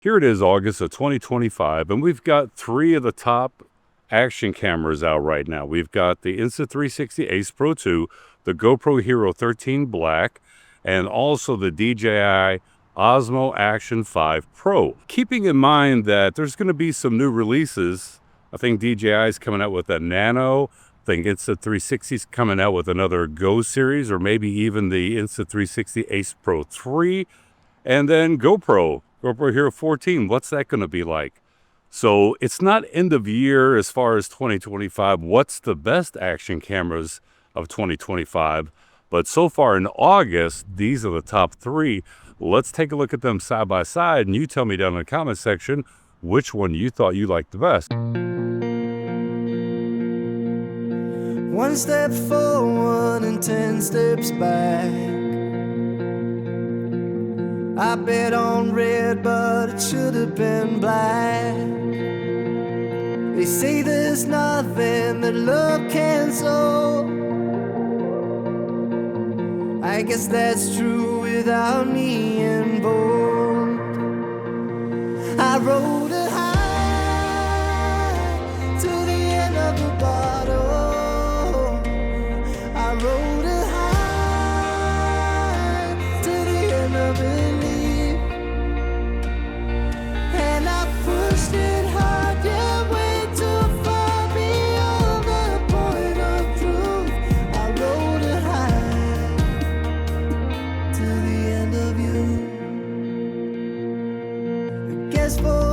Here it is, August of 2025, and we've got three of the top action cameras out right now. We've got the Insta360 Ace Pro 2, the GoPro Hero 13 Black, and also the DJI Osmo Action 5 Pro. Keeping in mind that there's going to be some new releases. I think DJI is coming out with a Nano. I think Insta360 is coming out with another Go series, or maybe even the Insta360 Ace Pro 3. And then GoPro Hero 14, what's that going to be like? So it's not end of year as far as 2025. What's the best action cameras of 2025? But so far in August, these are the top three. Let's take a look at them side by side, and you tell me down in the comment section which one you thought you liked the best. One step forward and 10 steps back. I bet on red, but it should have been black. They say there's nothing that love can solve. I guess that's true without me involved. I rode it high to the end of the bottle. I rode it high to the end of it. For